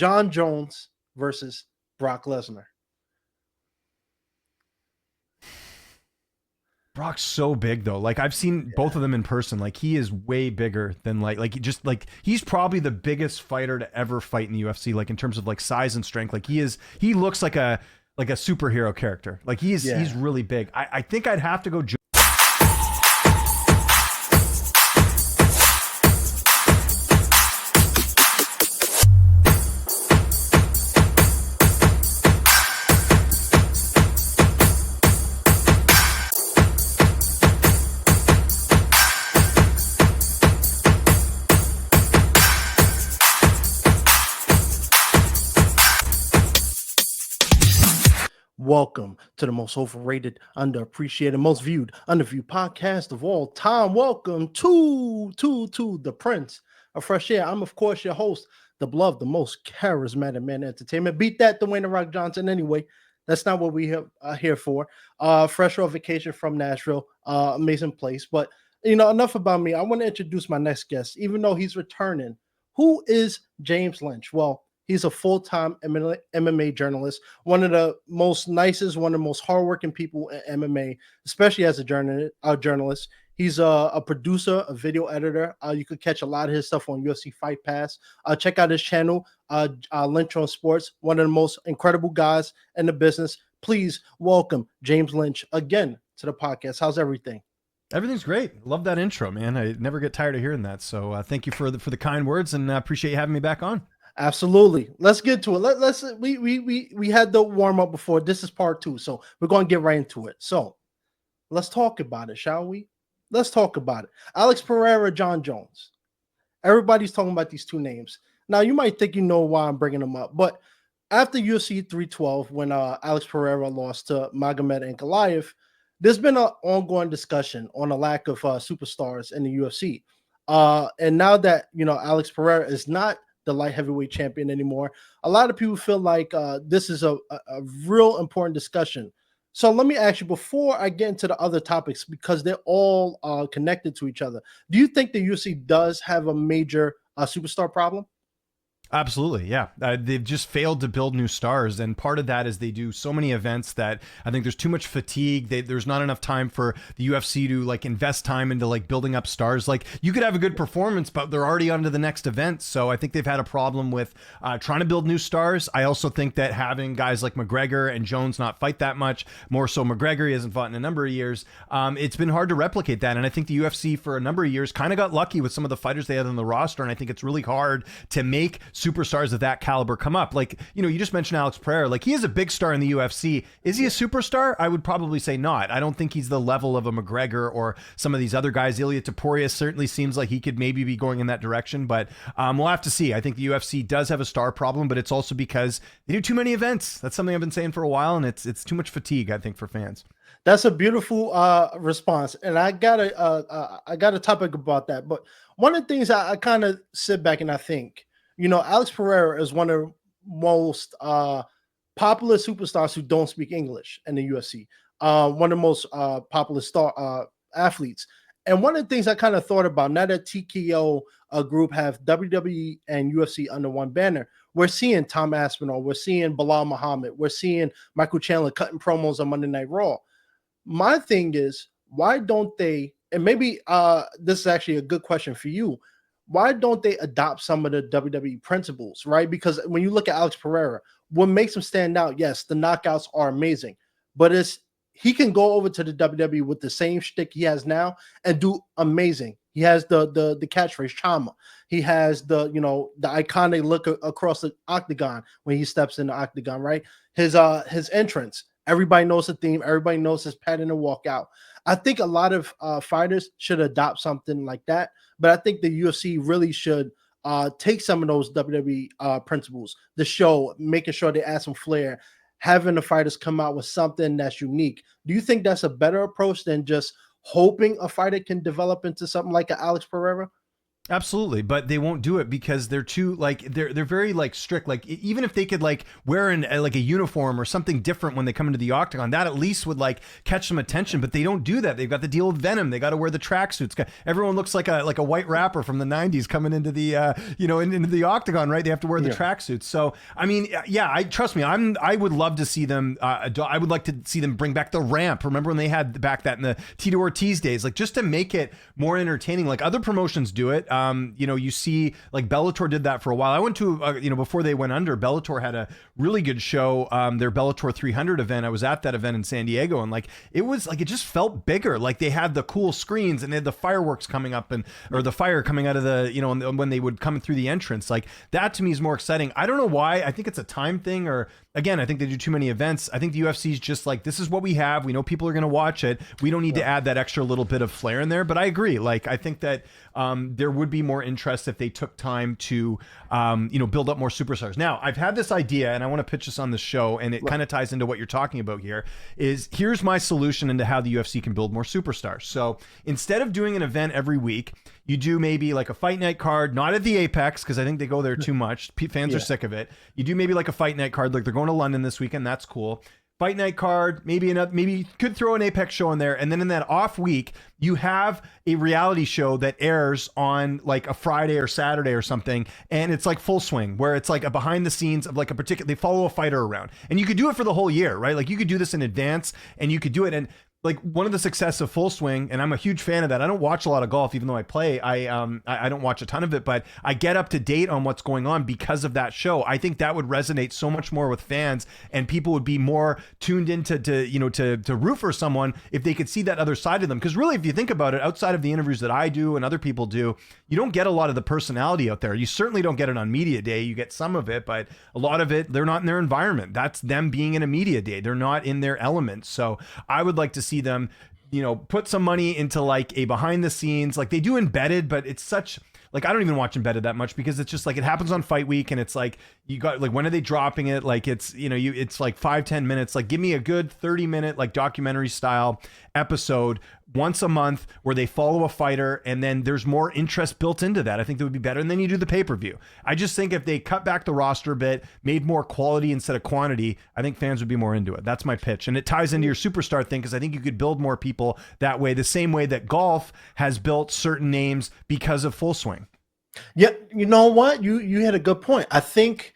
Jon Jones versus Brock Lesnar. Brock's so big though. Like I've seen both of them in person. Like he is way bigger than like he's probably the biggest fighter to ever fight in the UFC. Like in terms of like size and strength. Like he looks like a superhero character. Like he's really big. I think I'd have to go. Welcome to the most overrated, underappreciated, most viewed, underviewed podcast of all time. Welcome to the Prince of Fresh Air. I'm, of course, your host, the beloved, the most charismatic man in entertainment. Beat that, Dwayne "The Rock" Johnson. Anyway, that's not what we are here for. Fresh off vacation from Nashville. Amazing place. But, enough about me. I want to introduce my next guest, even though he's returning. Who is James Lynch? Well, he's a full-time MMA journalist, one of the most nicest, one of the most hardworking people in MMA, especially as a journalist. He's a producer, a video editor. You could catch a lot of his stuff on UFC Fight Pass. Check out his channel, Lynch on Sports, one of the most incredible guys in the business. Please welcome James Lynch again to the podcast. How's everything? Everything's great. Love that intro, man. I never get tired of hearing that. So thank you for the kind words, and appreciate you having me back on. Absolutely. Let's get to it. Let's we had the warm up before. This is part 2, so we're going to get right into it. So let's talk about it, shall we? Let's talk about it. Alex Pereira, Jon Jones. Everybody's talking about these two names. Now you might think you know why I'm bringing them up, but after UFC 312, when Alex Pereira lost to Magomed Ankalaev, there's been an ongoing discussion on a lack of superstars in the UFC. And now that Alex Pereira is not the light heavyweight champion anymore, a lot of people feel like this is a real important discussion. So let me ask you, before I get into the other topics, because they're all connected to each other, do you think the UFC does have a major superstar problem? Absolutely, yeah. They've just failed to build new stars, and part of that is they do so many events that I think there's too much fatigue. There's not enough time for the UFC to like invest time into like building up stars. Like you could have a good performance, but they're already on to the next event. So I think they've had a problem with trying to build new stars. I also think that having guys like McGregor and Jones not fight that much, more so McGregor, he hasn't fought in a number of years. It's been hard to replicate that, and I think the UFC for a number of years kind of got lucky with some of the fighters they had on the roster, and I think it's really hard to make superstars of that caliber come up. Like, you just mentioned Alex Pereira. Like, he is a big star in the UFC. Is he a superstar? I would probably say not. I don't think he's the level of a McGregor or some of these other guys. Ilya Topuria certainly seems like he could maybe be going in that direction, but we'll have to see. I think the UFC does have a star problem, but it's also because they do too many events. That's something I've been saying for a while, and it's too much fatigue, I think, for fans. That's a beautiful response, and I got a topic about that. But one of the things I kind of sit back and I think, Alex Pereira is one of the most popular superstars who don't speak English in the UFC. One of the most popular star athletes. And one of the things I kind of thought about, now that TKO group have WWE and UFC under one banner, we're seeing Tom Aspinall, we're seeing Bilal Muhammad, we're seeing Michael Chandler cutting promos on Monday Night Raw. My thing is, why don't they, and maybe this is actually a good question for you, why don't they adopt some of the WWE principles, right? Because when you look at Alex Pereira, what makes him stand out, yes, the knockouts are amazing, but he can go over to the WWE with the same shtick he has now and do amazing. He has the catchphrase CHAMA. He has the iconic look across the octagon when he steps in the octagon, right? His entrance. Everybody knows the theme. Everybody knows his pattern and walk out. I think a lot of fighters should adopt something like that. But I think the UFC really should take some of those WWE principles, the show, making sure they add some flair, having the fighters come out with something that's unique. Do you think that's a better approach than just hoping a fighter can develop into something like an Alex Pereira? Absolutely, but they won't do it because they're too like they're very like strict. Like even if they could like wear like a uniform or something different when they come into the octagon, that at least would like catch some attention. But they don't do that. They've got the deal with Venom. They got to wear the tracksuits. Everyone looks like a white rapper from the '90s coming into the into the octagon, right? They have to wear the tracksuits. So I mean, yeah, I trust me. I would love to see them. I would like to see them bring back the ramp. Remember when they had back that in the Tito Ortiz days, like just to make it more entertaining. Like other promotions do it. You see like Bellator did that for a while. I went to, before they went under, Bellator had a really good show, their Bellator 300 event. I was at that event in San Diego, and like, it was like, it just felt bigger. Like they had the cool screens and they had the fireworks coming up or the fire coming out of the, when they would come through the entrance. Like that to me is more exciting. I don't know why. I think it's a time thing, or again, I think they do too many events. I think the UFC is just like, this is what we have. We know people are going to watch it. We don't need to add that extra little bit of flair in there. But I agree. Like, I think that there would be more interest if they took time to, build up more superstars. Now, I've had this idea, and I want to pitch this on the show, and it kind of ties into what you're talking about here. Here's my solution into how the UFC can build more superstars. So instead of doing an event every week, you do maybe like a fight night card, not at the Apex, because I think they go there too much. Fans are sick of it. You do maybe like a fight night card, like they're going to London this weekend. That's cool. Fight night card, maybe you could throw an Apex show in there. And then in that off week, you have a reality show that airs on like a Friday or Saturday or something. And it's like Full Swing, where it's like a behind the scenes of like they follow a fighter around. And you could do it for the whole year, right? Like you could do this in advance and you could do it. And like one of the success of Full Swing, and I'm a huge fan of that. I don't watch a lot of golf, even though I play. I don't watch a ton of it, but I get up to date on what's going on because of that show. I think that would resonate so much more with fans, and people would be more tuned into to root for someone if they could see that other side of them. Because really, if you think about it, outside of the interviews that I do and other people do, you don't get a lot of the personality out there. You certainly don't get it on media day. You get some of it, but a lot of it, they're not in their environment. That's them being in a media day. They're not in their element. So I would like to see them, put some money into like a behind the scenes, like they do Embedded, but it's such like, I don't even watch Embedded that much because it's just like, it happens on fight week. And it's like, you got like, when are they dropping it? Like it's, it's like 5-10 minutes, like give me a good 30-minute, like documentary style episode once a month where they follow a fighter, and then there's more interest built into that. I think that would be better. And then you do the pay-per-view. I just think if they cut back the roster a bit, made more quality instead of quantity, I think fans would be more into it. That's my pitch. And it ties into your superstar thing, because I think you could build more people that way, the same way that golf has built certain names because of Full Swing. Yeah, you know what? You had a good point. I think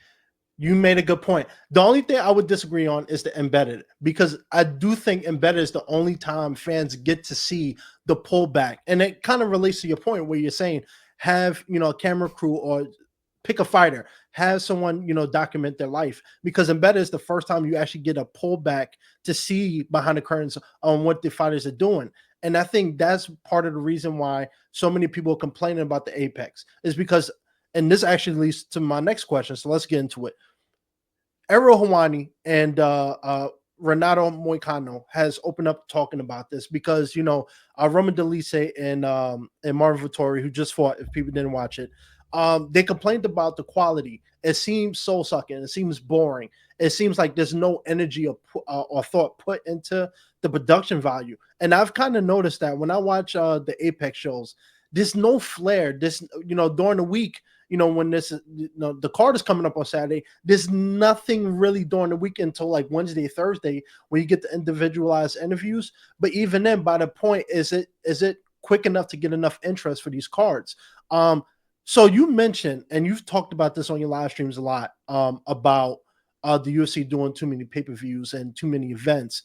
you made a good point. The only thing I would disagree on is the Embedded, because I do think Embedded is the only time fans get to see the pullback. And it kind of relates to your point where you're saying have, a camera crew or pick a fighter, have someone, document their life, because Embedded is the first time you actually get a pullback to see behind the curtains on what the fighters are doing. And I think that's part of the reason why so many people are complaining about the Apex, is because, and this actually leads to my next question, so let's get into it. Ariel Helwani and Renato Moicano has opened up talking about this because, Roman Dolce and Marvin Vettori, who just fought, if people didn't watch it, they complained about the quality. It seems soul-sucking. It seems boring. It seems like there's no energy or thought put into the production value. And I've kind of noticed that when I watch the Apex shows, there's no flair. During the week, when the card is coming up on Saturday, there's nothing really during the week until like Wednesday, Thursday, when you get the individualized interviews. But even then, by the point, is it quick enough to get enough interest for these cards? So you mentioned, and you've talked about this on your live streams a lot, about the UFC doing too many pay-per-views and too many events.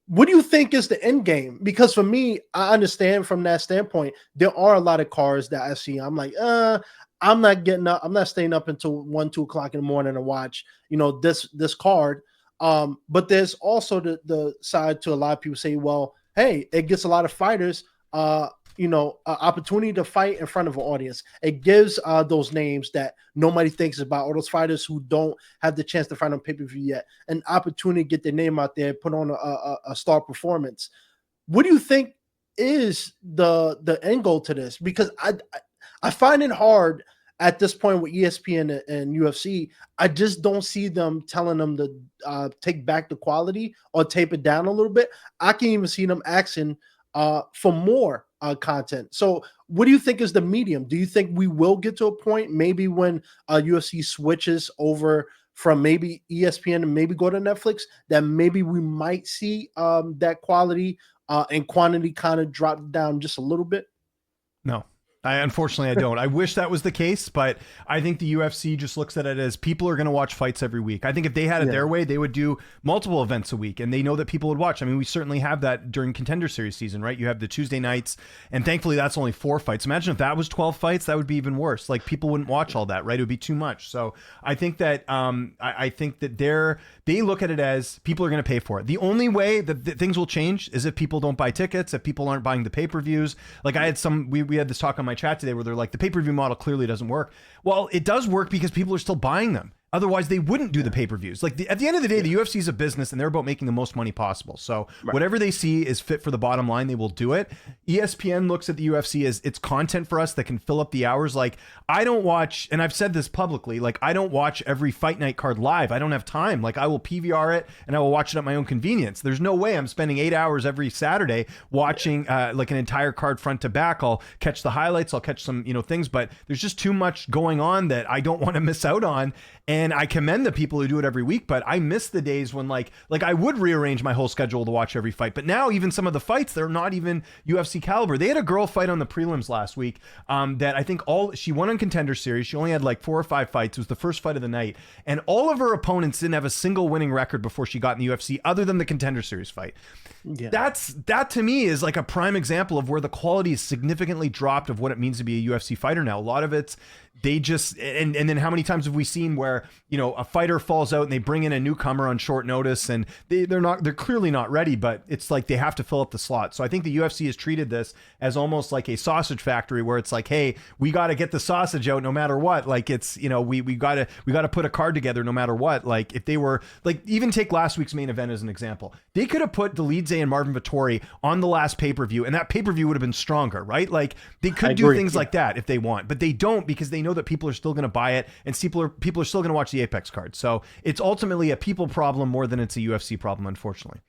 What do you think is the end game? Because for me, I understand from that standpoint, there are a lot of cards that I see. I'm like, I'm not getting up. I'm not staying up until 1-2 o'clock in the morning to watch, this card. But there's also the side to a lot of people say, well, hey, it gets a lot of fighters, opportunity to fight in front of an audience. It gives those names that nobody thinks about, or those fighters who don't have the chance to fight on pay-per-view yet, an opportunity to get their name out there, put on a star performance. What do you think is the end goal to this? Because I find it hard at this point with ESPN and UFC. I just don't see them telling them to take back the quality or tape it down a little bit. I can even see them asking for more content. So what do you think is the medium? Do you think we will get to a point maybe when UFC switches over from maybe ESPN and maybe go to Netflix, that maybe we might see that quality and quantity kind of drop down just a little bit? No. Unfortunately, I don't. I wish that was the case, but I think the UFC just looks at it as people are going to watch fights every week. I think if they had it their way, they would do multiple events a week, and they know that people would watch. I mean, we certainly have that during Contender Series season, right? You have the Tuesday nights, and thankfully that's only 4 fights. Imagine if that was 12 fights, that would be even worse. Like, people wouldn't watch all that, right? It would be too much. So I think that I think that they look at it as people are going to pay for it. The only way that things will change is if people don't buy tickets, if people aren't buying the pay-per-views. Like, I had we had this talk on my chat today where they're like, the pay-per-view model clearly doesn't work. Well, it does work because people are still buying them. Otherwise, they wouldn't do the pay-per-views. Like, at the end of the day, the UFC is a business, and they're about making the most money possible. So whatever they see is fit for the bottom line, they will do it. ESPN looks at the UFC as it's content for us that can fill up the hours. Like, I don't watch, and I've said this publicly, like, I don't watch every fight night card live. I don't have time. Like, I will PVR it, and I will watch it at my own convenience. There's no way I'm spending 8 hours every Saturday watching like an entire card front to back. I'll catch the highlights, I'll catch some things, but there's just too much going on that I don't want to miss out on. And I commend the people who do it every week, but I miss the days when like I would rearrange my whole schedule to watch every fight. But now even some of the fights, they're not even UFC caliber. They had a girl fight on the prelims last week that I think she won on Contender Series. She only had like 4 or 5 fights. It was the first fight of the night. And all of her opponents didn't have a single winning record before she got in the UFC other than the Contender Series fight. Yeah. That to me is like a prime example of where the quality is significantly dropped of what it means to be a UFC fighter now. A lot of it's they just and then how many times have we seen where a fighter falls out and they bring in a newcomer on short notice and they're clearly not ready, but it's like they have to fill up the slot. So I think the UFC has treated this as almost like a sausage factory where it's like, hey, we got to get the sausage out no matter what. Like, it's we got to put a card together no matter what. Like, if they were like, even take last week's main event as an example, they could have put Dolidze and Marvin Vettori on the last pay-per-view and that pay-per-view would have been stronger, right? Like, they could do things like that if they want, but they don't, because they know that people are still going to buy it and people are still going to watch the Apex card. So it's ultimately a people problem more than it's a UFC problem, unfortunately.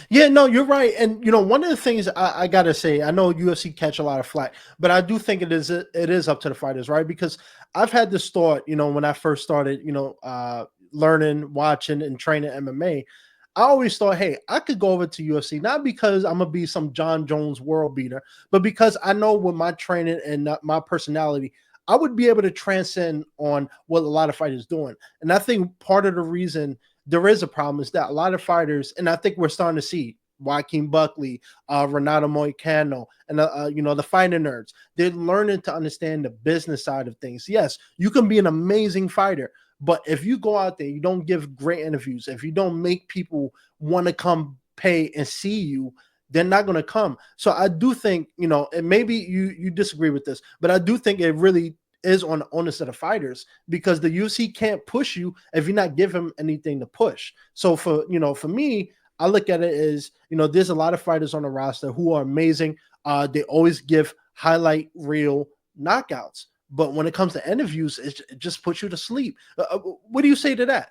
Yeah, no, you're right. And one of the things I gotta say, I know UFC catch a lot of flack, but I do think it is up to the fighters, right? Because I've had this thought, when I first started, learning, watching, and training MMA. I always thought, hey, I could go over to UFC, not because I'm gonna be some Jon Jones world beater, but because I know with my training and my personality, I would be able to transcend on what a lot of fighters doing. And I think part of the reason there is a problem is that a lot of fighters, and I think we're starting to see Joaquin Buckley, Renato Moicano, and the fighting nerds, they're learning to understand the business side of things. Yes, you can be an amazing fighter, but if you go out there, you don't give great interviews, if you don't make people want to come pay and see you, they're not going to come. So I do think, and maybe you disagree with this, but I do think it really is on the onus of the fighters, because the UFC can't push you if you're not giving them anything to push. So for me, I look at it as, there's a lot of fighters on the roster who are amazing. They always give highlight reel knockouts, but when it comes to interviews, it just puts you to sleep. What do you say to that?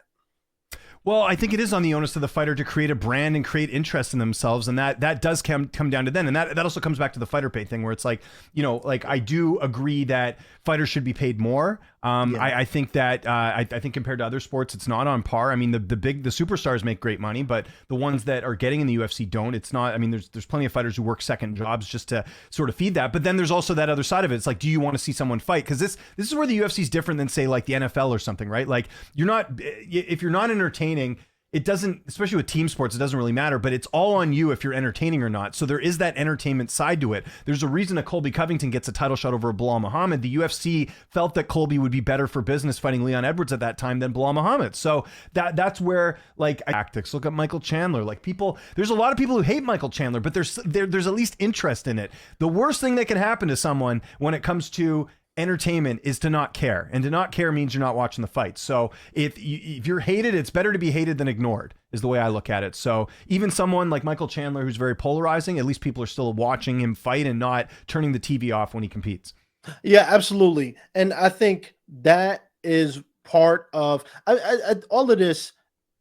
Well, I think it is on the onus of the fighter to create a brand and create interest in themselves, and that does come down to them, and that also comes back to the fighter pay thing, where it's like, like, I do agree that fighters should be paid more. I think that I think compared to other sports, it's not on par. I mean, the superstars make great money, but the ones that are getting in the UFC don't. It's not. I mean, there's plenty of fighters who work second jobs just to sort of feed that. But then there's also that other side of it. It's like, do you want to see someone fight? Because this is where the UFC is different than, say, like the NFL or something, right? Like, if you're not entertaining, it doesn't, especially with team sports, it doesn't really matter, but it's all on you if you're entertaining or not. So there is that entertainment side to it. There's a reason that Colby Covington gets a title shot over Bilal Muhammad. The UFC felt that Colby would be better for business fighting Leon Edwards at that time than Bilal Muhammad. So that's where, like, tactics. Look at Michael Chandler. Like, there's a lot of people who hate Michael Chandler, but there's at least interest in it. The worst thing that can happen to someone when it comes to entertainment is to not care, and to not care means you're not watching the fight. So if you're hated, it's better to be hated than ignored, is the way I look at it. So even someone like Michael Chandler, who's very polarizing, at least people are still watching him fight and not turning the TV off when he competes. Yeah, absolutely. And I think that is part of all of this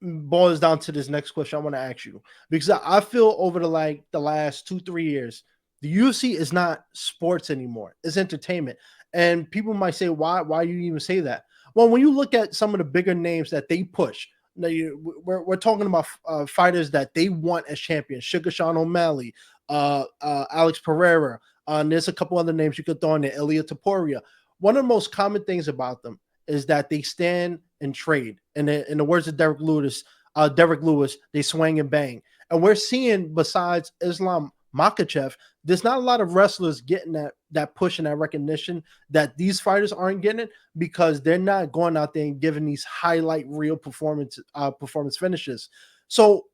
boils down to this next question I want to ask you, because I feel over the last 2-3 years, The UFC is not sports anymore. It's entertainment. And people might say, why you even say that? Well, when you look at some of the bigger names that they push, we're talking about fighters that they want as champions: Sugar Sean O'Malley, Alex Pereira. And there's a couple other names you could throw in there, Elia Taporia. One of the most common things about them is that they stand and trade. And in the words of Derek Lewis, they swing and bang. And we're seeing, besides Islam Makhachev, there's not a lot of wrestlers getting that push and that recognition that these fighters aren't getting, because they're not going out there and giving these highlight reel performance finishes. So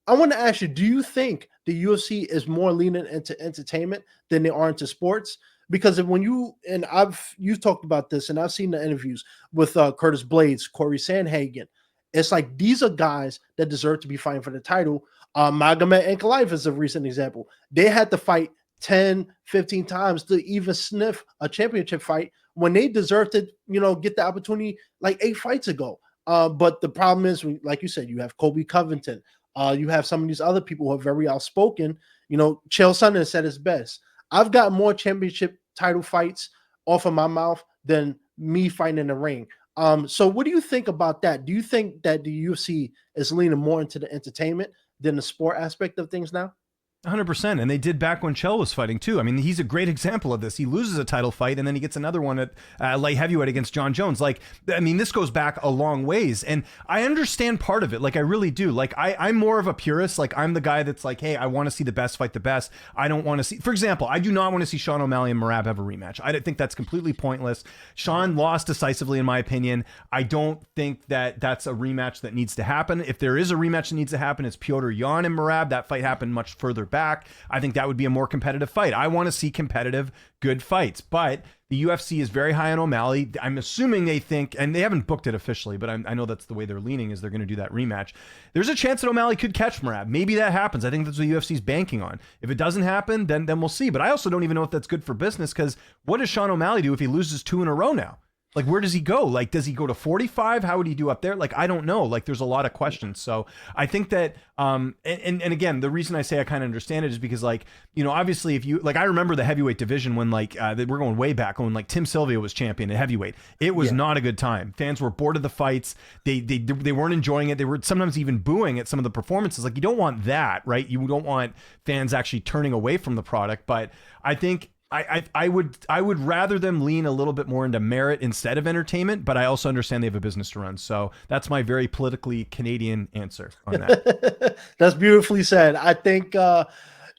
I want to ask you, do you think the UFC is more leaning into entertainment than they are into sports? Because when you've talked about this, and I've seen the interviews with Curtis Blades, Corey Sandhagen, it's like these are guys that deserve to be fighting for the title. Magomed Ankalaev is a recent example. They had to fight 10, 15 times to even sniff a championship fight when they deserved to, get the opportunity like 8 fights ago. But the problem is, like you said, you have Kobe Covington. You have some of these other people who are very outspoken. Chael Sonnen said it's best. I've got more championship title fights off of my mouth than me fighting in the ring. So what do you think about that? Do you think that the UFC is leaning more into the entertainment than the sport aspect of things now? 100%. And they did back when Chael was fighting too. I mean, he's a great example of this. He loses a title fight and then he gets another one at light heavyweight against Jon Jones. Like, I mean, this goes back a long ways, and I understand part of it. Like, I really do. Like, I'm more of a purist. Like, I'm the guy that's like, hey, I want to see the best fight the best. I don't want to see, for example, I do not want to see Sean O'Malley and Merab have a rematch. I think that's completely pointless. Sean lost decisively, in my opinion. I don't think that that's a rematch that needs to happen. If there is a rematch that needs to happen, it's Petr Yan and Merab. That fight happened much further back. I think that would be a more competitive fight. I want to see competitive, good fights, but the UFC is very high on O'Malley. I'm assuming they think, and they haven't booked it officially, but I know that's the way they're leaning, is they're going to do that rematch. There's a chance that O'Malley could catch Merab. Maybe that happens. I think that's what the UFC is banking on. If it doesn't happen, then we'll see. But I also don't even know if that's good for business, because what does Sean O'Malley do if he loses 2 in a row now? Like, where does he go? Like, does he go to 45? How would he do up there? Like, I don't know. Like, there's a lot of questions. So I think that, and again, the reason I say I kind of understand it is because, like, obviously if you, like, I remember the heavyweight division when, like, we're going way back when, like, Tim Sylvia was champion at heavyweight. It was not a good time. Fans were bored of the fights. They weren't enjoying it. They were sometimes even booing at some of the performances. Like, you don't want that, right? You don't want fans actually turning away from the product. But I think, I would rather them lean a little bit more into merit instead of entertainment, but I also understand they have a business to run. So that's my very politically Canadian answer on that. That's beautifully said. I think, I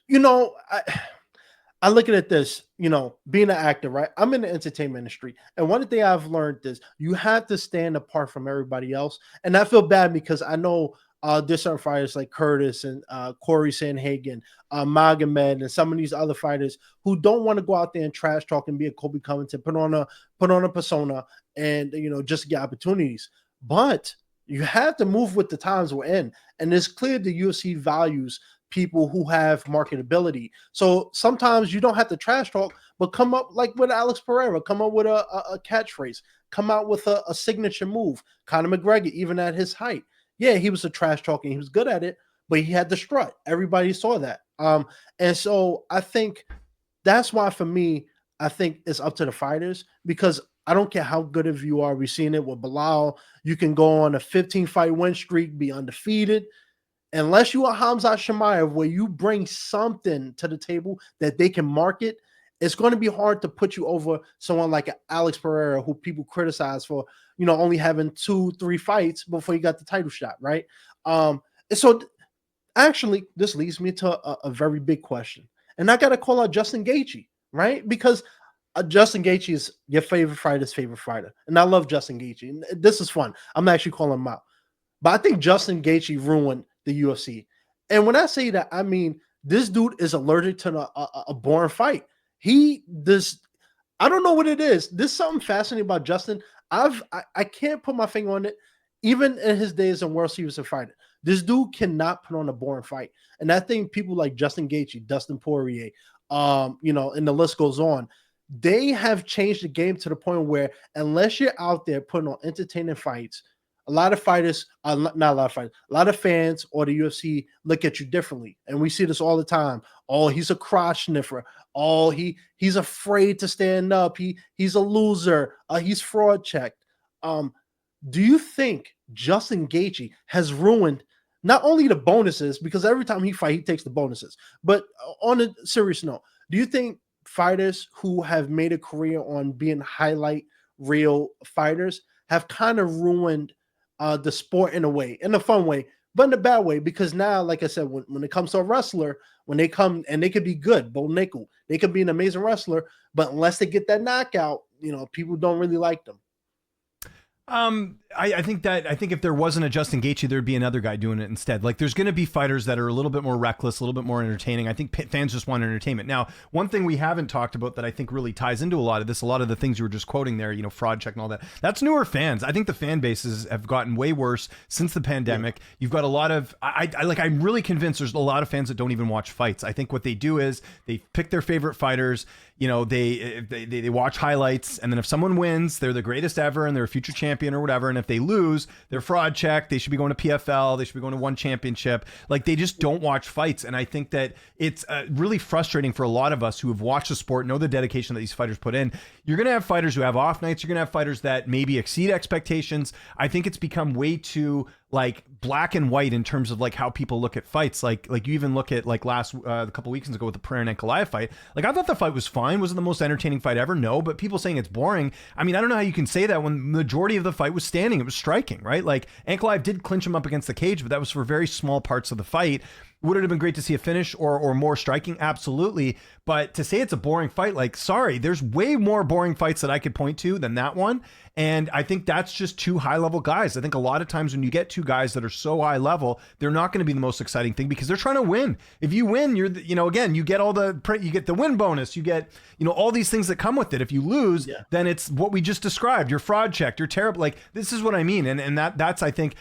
look at it this, being an actor, right? I'm in the entertainment industry. And one thing I've learned is you have to stand apart from everybody else. And I feel bad because I know there's certain fighters like Curtis and Corey Sandhagen, Magomed, and some of these other fighters who don't want to go out there and trash talk and be a Kobe Covington, put on a persona, and just get opportunities. But you have to move with the times we're in, and it's clear the UFC values people who have marketability. So sometimes you don't have to trash talk, but come up like with Alex Pereira, come up with a catchphrase, come out with a signature move. Conor McGregor, even at his height. Yeah, he was a trash talker. He was good at it, but he had the strut. Everybody saw that. And so I think that's why, for me, I think it's up to the fighters, because I don't care how good of you are. We've seen it with Bilal. You can go on a 15-fight win streak, be undefeated. Unless you are Hamzat Chimaev, where you bring something to the table that they can market, it's going to be hard to put you over someone like Alex Pereira, who people criticize for, only having 2-3 fights before he got the title shot, right? And so actually, this leads me to a very big question. And I got to call out Justin Gaethje, right? Because Justin Gaethje is your favorite fighter. And I love Justin Gaethje. And this is fun. I'm actually calling him out. But I think Justin Gaethje ruined the UFC. And when I say that, I mean, this dude is allergic to a boring fight. I don't know what it is. There's something fascinating about Justin. I can't put my finger on it. Even in his days in World Series of Fighting, this dude cannot put on a boring fight. And I think people like Justin Gaethje, Dustin Poirier, and the list goes on. They have changed the game to the point where unless you're out there putting on entertaining fights, a lot of fighters, not a lot of fighters, a lot of fans or the UFC look at you differently, and we see this all the time. Oh, he's a crotch sniffer. Oh, he's afraid to stand up. He's a loser. He's fraud checked. Do you think Justin Gaethje has ruined not only the bonuses, because every time he fight, he takes the bonuses, but on a serious note, do you think fighters who have made a career on being highlight real fighters have kind of ruined the sport in a way, in a fun way, but in a bad way? Because now, like I said, when it comes to a wrestler, when they come and they could be good, Bo Nickel, they could be an amazing wrestler, but unless they get that knockout, people don't really like them. I think if there wasn't a Justin Gaethje, there'd be another guy doing it instead. Like, there's going to be fighters that are a little bit more reckless, a little bit more entertaining. I think fans just want entertainment. Now, one thing we haven't talked about that I think really ties into a lot of this, a lot of the things you were just quoting there, fraud check and all that, that's newer fans. I think the fan bases have gotten way worse since the pandemic. Yeah. You've got a lot of, I'm really convinced there's a lot of fans that don't even watch fights. I think what they do is they pick their favorite fighters, they watch highlights, and then if someone wins, they're the greatest ever and they're a future champion or whatever. And if they lose, they're fraud checked. They should be going to PFL. They should be going to one championship. Like, they just don't watch fights. And I think that it's really frustrating for a lot of us who have watched the sport, know the dedication that these fighters put in. You're going to have fighters who have off nights. You're going to have fighters that maybe exceed expectations. I think it's become way too like black and white in terms of like how people look at fights. Like you even look at like a couple weekends ago with the Pereira and Ankalaev fight. Like, I thought the fight was fine. Was it the most entertaining fight ever? No, but people saying it's boring. I mean, I don't know how you can say that when the majority of the fight was standing. It was striking, right? Like, Ankalaev did clinch him up against the cage, but that was for very small parts of the fight. Would it have been great to see a finish or more striking? Absolutely. But to say it's a boring fight, like, sorry, there's way more boring fights that I could point to than that one. And I think that's just two high level guys. I think a lot of times when you get two guys that are so high level, they're not going to be the most exciting thing because they're trying to win. If you win, you're, again, you get you get the win bonus, you get, all these things that come with it. If you lose, then it's what we just described. You're fraud checked. You're terrible. Like, this is what I mean. And that's, I think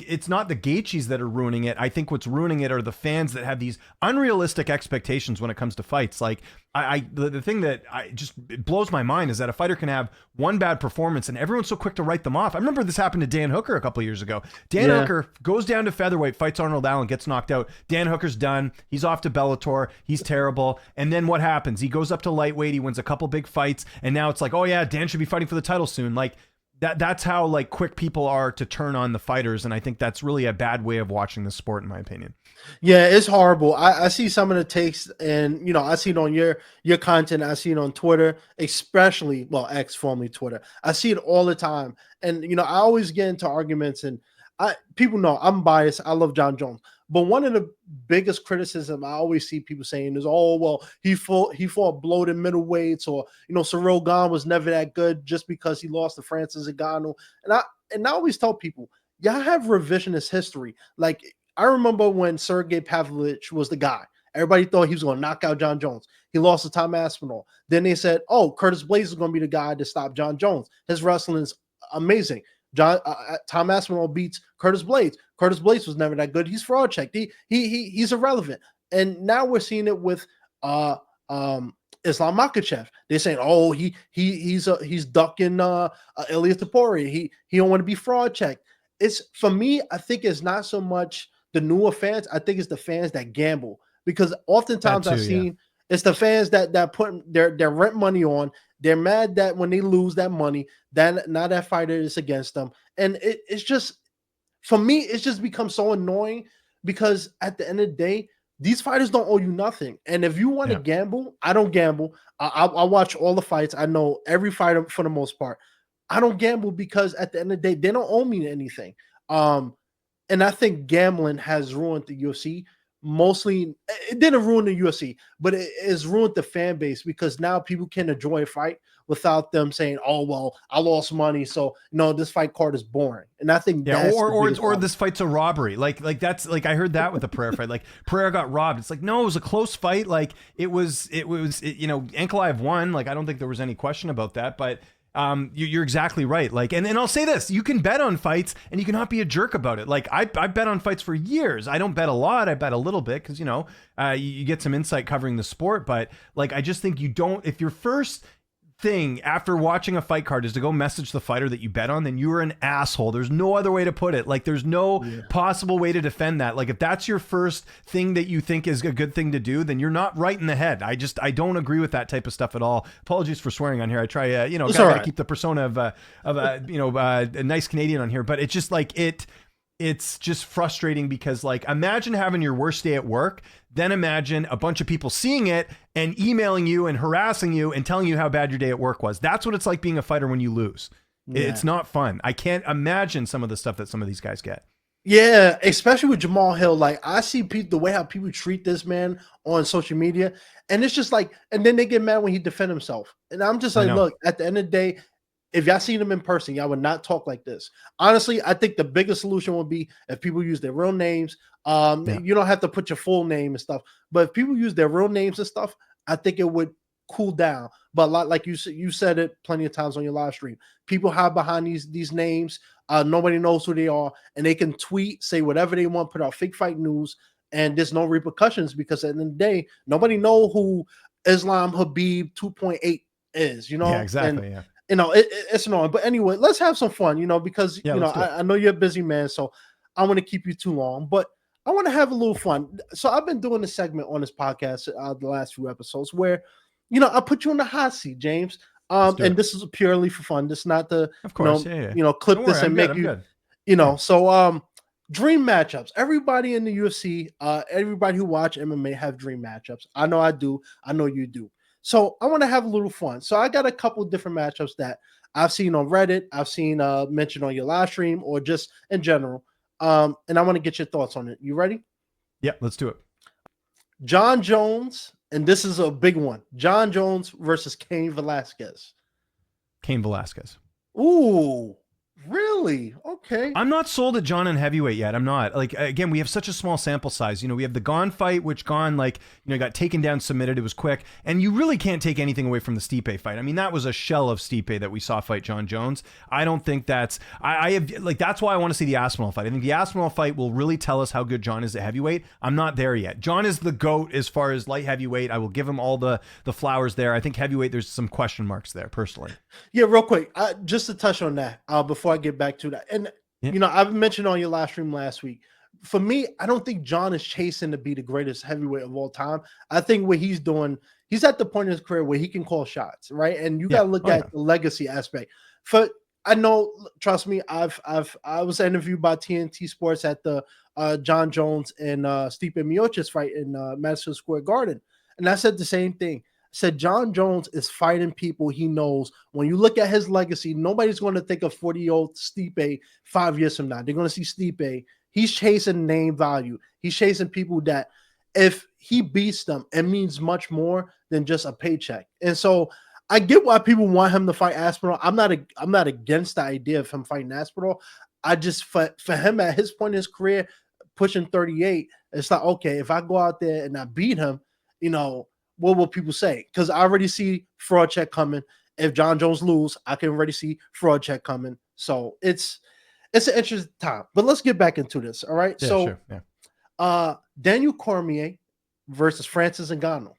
it's not the Gaethjes that are ruining it. I think what's ruining it are the fans that have these unrealistic expectations when it comes to fights. Like, the thing that it blows my mind is that a fighter can have one bad performance and everyone's so quick to write them off. I remember this happened to Dan Hooker a couple of years ago. Dan Hooker goes down to featherweight, fights Arnold Allen, gets knocked out. Dan Hooker's done. He's off to Bellator. He's terrible. And then what happens? He goes up to lightweight. He wins a couple big fights. And now it's like, oh yeah, Dan should be fighting for the title soon. Like, that's how like quick people are to turn on the fighters. And I think that's really a bad way of watching the sport, in my opinion. Yeah, it's horrible. I see some of the takes, and I see it on your content. I see it on Twitter, especially, well, X, formerly Twitter. I see it all the time, and I always get into arguments. And people know I'm biased. I love Jon Jones, but one of the biggest criticism I always see people saying is, "Oh, well, he fought bloated middleweights," or Cyril Gane was never that good just because he lost to Francis Ngannou. And I always tell people, y'all have revisionist history. Like, I remember when Sergey Pavlovich was the guy. Everybody thought he was going to knock out Jon Jones. He lost to Tom Aspinall. Then they said, oh, Curtis Blades is going to be the guy to stop Jon Jones. His wrestling is amazing. Tom Aspinall beats Curtis Blades. Curtis Blades was never that good. He's fraud checked. He's irrelevant. And now we're seeing it with Islam Makhachev. They're saying, oh, he's ducking Ilia Topuria. He don't want to be fraud checked. It's, for me, I think it's not so much the newer fans. I think it's the fans that gamble, because oftentimes I've seen it's the fans that put their rent money on. They're mad that when they lose that money, then now that fighter is against them. And it's just, for me, it's just become so annoying, because at the end of the day, these fighters don't owe you nothing. And if you want to gamble, I don't gamble. I watch all the fights. I know every fighter for the most part. I don't gamble because at the end of the day, they don't owe me anything. And I think gambling has ruined the UFC. Mostly, it didn't ruin the UFC, but it has ruined the fan base, because now people can enjoy a fight without them saying, "Oh, well, I lost money, so no, this fight card is boring." And I think or this fight's a robbery. Like that's like, I heard that with the Pereira fight. Like, Pereira got robbed. It's like, no, it was a close fight. Like, it was Ankalaev won. Like, I don't think there was any question about that, but. You're exactly right. Like, and I'll say this: you can bet on fights, and you cannot be a jerk about it. Like, I bet on fights for years. I don't bet a lot. I bet a little bit because you get some insight covering the sport. But like, I just think you don't. If you're first, thing after watching a fight card is to go message the fighter that you bet on, then you're an asshole. There's no other way to put it. Like, there's no possible way to defend that. Like, if that's your first thing that you think is a good thing to do, then you're not right in the head. I don't agree with that type of stuff at all. Apologies for swearing on here. I try, gotta keep the persona of a nice Canadian on here, but it's just like it's just frustrating because, like, imagine having your worst day at work, then imagine a bunch of people seeing it and emailing you and harassing you and telling you how bad your day at work was. That's what it's like being a fighter when you lose. Yeah. It's not fun. I can't imagine some of the stuff that some of these guys get. Yeah, especially with Jamal Hill. Like, I see the way how people treat this man on social media, and it's just like, and then they get mad when he defend himself. And I'm just like, look, at the end of the day, if y'all seen him in person, y'all would not talk like this. Honestly, I think the biggest solution would be if people use their real names. You don't have to put your full name and stuff, but if people use their real names and stuff, I think it would cool down. But like you said it plenty of times on your live stream, people hide behind these names. Nobody knows who they are, and they can tweet, say whatever they want, put out fake fight news, and there's no repercussions because at the end of the day, nobody know who Islam Habib 2.8 is. Yeah, exactly. And, it's annoying. But anyway, let's have some fun, because, I know you're a busy man, so I want to keep you too long, but I want to have a little fun. So I've been doing a segment on this podcast the last few episodes where, I put you on the hot seat, James. And this is purely for fun. This is not to, of course, clip Don't this worry, and make you, so dream matchups. Everybody in the UFC, everybody who watch MMA have dream matchups. I know I do. I know you do. So I want to have a little fun. So I got a couple different matchups that I've seen on Reddit. I've seen mentioned on your live stream or just in general. And I want to get your thoughts on it. You ready? Yeah, let's do it. Jon Jones, and this is a big one. Jon Jones versus Cain Velasquez. Cain Velasquez. Ooh, really? Okay. I'm not sold at Jon in heavyweight yet. I'm not. Like, again, we have such a small sample size. We have the Gon fight, which Gon, got taken down, submitted. It was quick. And you really can't take anything away from the Stipe fight. I mean, that was a shell of Stipe that we saw fight Jon Jones. I don't think that's... that's why I want to see the Aspinall fight. I think the Aspinall fight will really tell us how good Jon is at heavyweight. I'm not there yet. Jon is the GOAT as far as light heavyweight. I will give him all the flowers there. I think heavyweight, there's some question marks there, personally. Yeah, real quick, just to touch on that before I get back to that. And, I've mentioned on your live stream last week, for me, I don't think Jon is chasing to be the greatest heavyweight of all time. I think what he's doing, he's at the point in his career where he can call shots, right? And you got to look at the legacy aspect. I know, trust me, I was interviewed by TNT Sports at the Jon Jones and Stipe Miocic fight in Madison Square Garden. And I said the same thing. Said Jon Jones is fighting people he knows. When you look at his legacy, nobody's going to think of 40-year-old Stipe 5 years from now. They're going to see Stipe. He's chasing name value. He's chasing people that if he beats them, it means much more than just a paycheck. And so I get why people want him to fight Aspinall. I'm not against the idea of him fighting Aspinall. I just, for him at his point in his career, pushing 38, it's like, okay, if I go out there and I beat him, what will people say? Because I already see fraud check coming. If Jon Jones lose, I can already see fraud check coming. So it's an interesting time. But let's get back into this. All right. Yeah, so sure. Yeah. Daniel Cormier versus Francis Ngannou.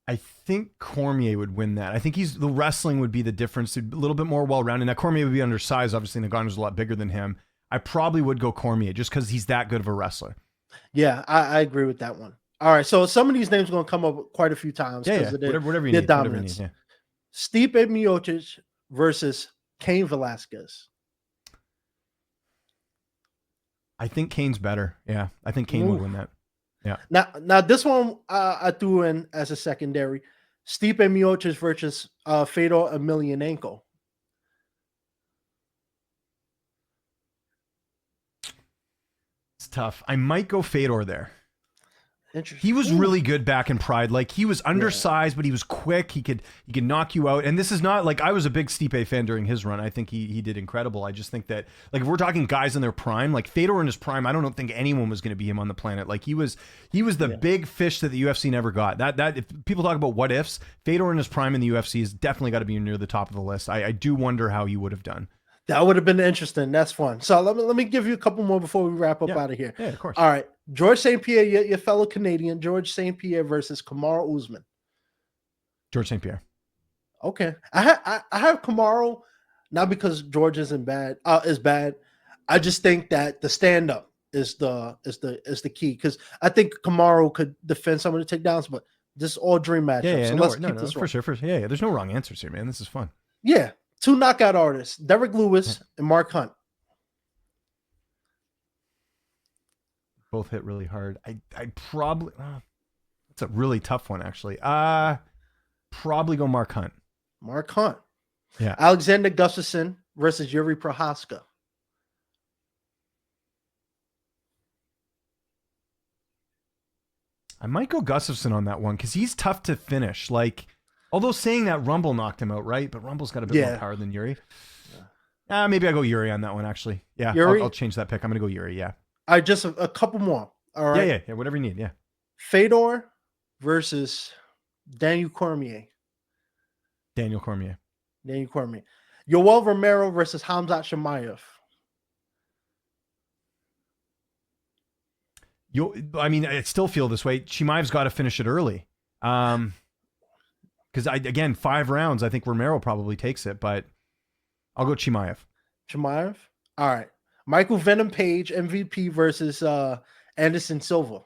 I think Cormier would win that. I think the wrestling would be the difference. A little bit more well-rounded. Now, Cormier would be undersized. Obviously, Ngannou's a lot bigger than him. I probably would go Cormier just because he's that good of a wrestler. Yeah, I agree with that one. All right, so some of these names are going to come up quite a few times because of whatever you their need, dominance. Yeah. Stipe Miocic versus Cain Velasquez. I think Cain's better. Yeah, I think Cain would win that. Yeah. Now this one I threw in as a secondary. Stipe Miocic versus Fedor Emelianenko. It's tough. I might go Fedor there. Interesting. He was really good back in Pride. Like, he was undersized, but he was quick. He could knock you out. And this is not like, I was a big Stipe fan during his run. I think he did incredible. I just think that, like, if we're talking guys in their prime, like Fedor in his prime, I don't think anyone was going to be him on the planet. Like, he was the big fish that the UFC never got. That if people talk about what ifs, Fedor in his prime in the UFC has definitely got to be near the top of the list. I do wonder how he would have done. That would have been interesting. That's fun. So let me give you a couple more before we wrap up out of here. Yeah, of course. All right. George St. Pierre, your fellow Canadian, George St. Pierre versus Kamaru Usman. George St. Pierre. Okay, I have Kamaru, not because George isn't bad. Is bad. I just think that the stand up is the key, because I think Kamaru could defend some of the takedowns, but this is all dream matchup. Yeah, so let's keep this for sure. Yeah. There's no wrong answers here, man. This is fun. Yeah, 2 knockout artists: Derek Lewis and Mark Hunt. Both hit really hard. I probably it's a really tough one, actually. Probably go Mark Hunt. Mark Hunt. Yeah. Alexander Gustafsson versus Yuri Prohaska. I might go Gustafsson on that one because he's tough to finish. Like, although saying that Rumble knocked him out, right? But Rumble's got a bit more power than Yuri. Maybe I go Yuri on that one, actually. Yeah, I'll change that pick. I'm going to go Yuri, yeah. All right, just a couple more. All right. Yeah, whatever you need, yeah. Fedor versus Daniel Cormier. Daniel Cormier. Yoel Romero versus Hamzat Chimaev. I mean, I still feel this way. Chimaev's got to finish it early. Because, again, 5 rounds, I think Romero probably takes it, but I'll go Chimaev. All right. Michael Venom Page, MVP versus Anderson Silva.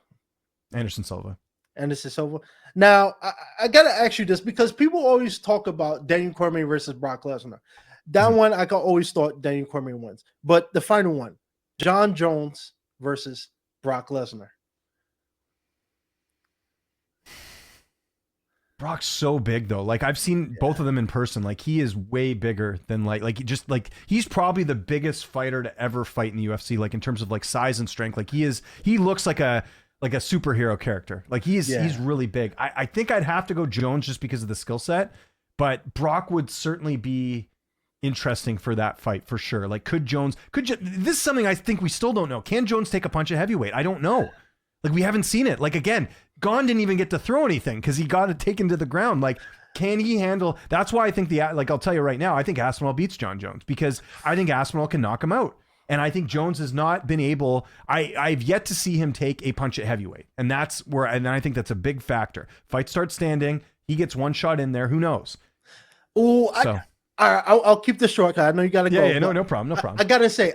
Now, I got to ask you this, because people always talk about Daniel Cormier versus Brock Lesnar. That one, I always thought Daniel Cormier wins. But the final one, Jon Jones versus Brock Lesnar. Brock's so big, though. Like, I've seen both of them in person. Like, he is way bigger than he's probably the biggest fighter to ever fight in the UFC. Like, in terms of like size and strength, like he looks like a superhero character. Like, he's really big. I think I'd have to go Jones just because of the skill set, but Brock would certainly be interesting for that fight for sure. Like, this is something I think we still don't know. Can Jones take a punch at heavyweight? I don't know. Like, we haven't seen it. Like, again, Gon didn't even get to throw anything because he got it taken to the ground. Like, can he handle? That's why I think I'll tell you right now, I think Aspinall beats Jon Jones, because I think Aspinall can knock him out. And I think Jones has not been able, I've yet to see him take a punch at heavyweight. And that's where, and I think that's a big factor. Fight starts standing. He gets one shot in there. Who knows? Oh, so. I'll keep this short. I know you got to go. Yeah, no problem. I gotta say,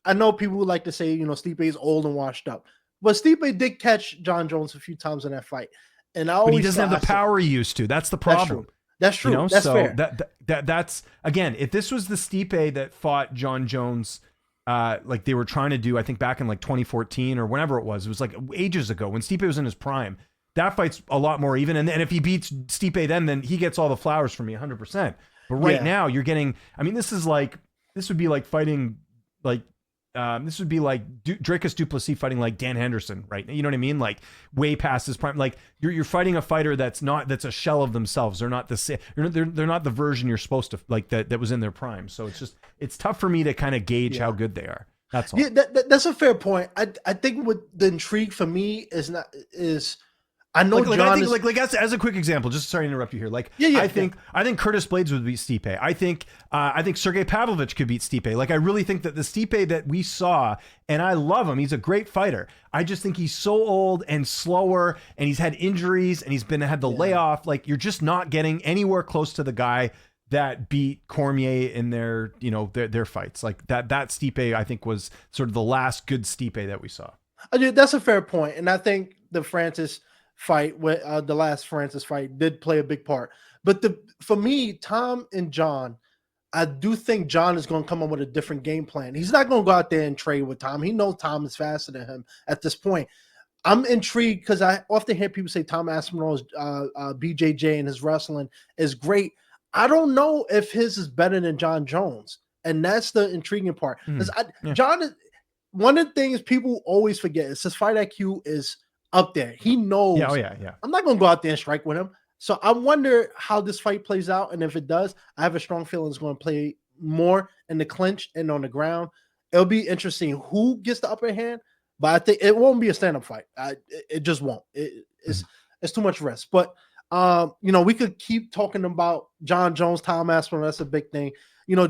I know people would like to say, Stipe is old and washed up, but Stipe did catch Jon Jones a few times in that fight, and but he doesn't have the power he used to. That's the problem. That's true. That's fair. That's again, if this was the Stipe that fought Jon Jones, like they were trying to do, I think back in like 2014 or whenever it was like ages ago when Stipe was in his prime. That fight's a lot more even, and if he beats Stipe, then he gets all the flowers from me, 100%. But right now, you're getting. I mean, this would be like fighting like. This would be like Dricus du Plessis fighting like Dan Henderson, right? You know what I mean? Like way past his prime. Like you're fighting a fighter that's a shell of themselves. They're not they're not the version you're supposed to like that was in their prime. So it's tough for me to kind of gauge how good they are. That's all. Yeah, that's a fair point. I think what the intrigue for me is. I know John as a quick example, just sorry to interrupt you here. I think Curtis Blades would beat Stipe. I think Sergey Pavlovich could beat Stipe. Like, I really think that the Stipe that we saw, and I love him. He's a great fighter. I just think he's so old and slower, and he's had injuries, and he's had the layoff. Like, you're just not getting anywhere close to the guy that beat Cormier in their fights. Like that Stipe, I think, was sort of the last good Stipe that we saw. That's a fair point, and I think the Francis fight, the last Francis fight, did play a big part. But for me, Tom and John, I do think John is going to come up with a different game plan. He's not going to go out there and trade with Tom. He knows Tom is faster than him at this point. I'm intrigued because I often hear people say Tom Aspinall's BJJ and his wrestling is great. I don't know if his is better than Jon Jones, and that's the intriguing part. Because John is one of the things people always forget is his fight IQ is up there. He knows. I'm not going to go out there and strike with him. So I wonder how this fight plays out. And if it does, I have a strong feeling it's going to play more in the clinch and on the ground. It'll be interesting who gets the upper hand, but I think it won't be a stand-up fight. It just won't. It's too much risk. But We could keep talking about Jon Jones, Tom Aspinall. That's a big thing.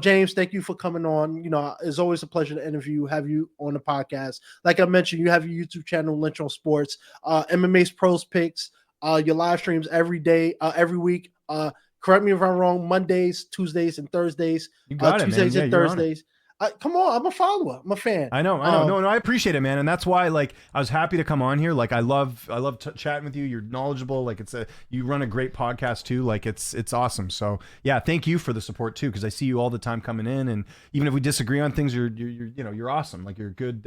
James, thank you for coming on. It's always a pleasure to interview you, have you on the podcast. Like I mentioned, you have your YouTube channel, Lynch on Sports, MMA's Pros Picks, your live streams every day, every week. Correct me if I'm wrong, Mondays, Tuesdays, and Thursdays. You got it, Tuesdays man. and Thursdays. Come on, I'm a follower. I'm a fan. I know. No, I appreciate it, man, and that's why, like, I was happy to come on here. Like, I love chatting with you. You're knowledgeable. Like, you run a great podcast too. Like, it's awesome. So, yeah, thank you for the support too, because I see you all the time coming in, and even if we disagree on things, you're awesome. Like, you're a good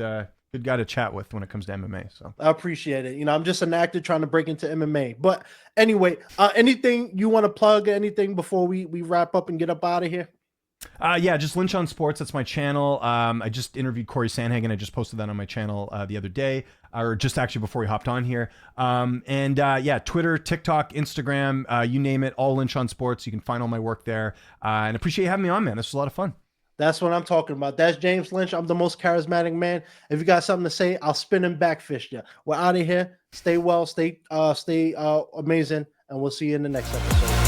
guy to chat with when it comes to MMA. So I appreciate it. I'm just an actor trying to break into MMA. But anyway, anything you want to plug? Anything before we wrap up and get up out of here? Yeah, just Lynch on Sports. That's my channel. I just interviewed Corey Sandhagen. I just posted that on my channel the other day, or just actually before we hopped on here. Yeah, Twitter, TikTok, Instagram, you name it, all Lynch on Sports. You can find all my work there. And appreciate you having me on, man. This was a lot of fun. That's what I'm talking about. That's James Lynch. I'm the most charismatic man. If you got something to say, I'll spin and backfish you. We're out of here. Stay well, stay amazing, and we'll see you in the next episode.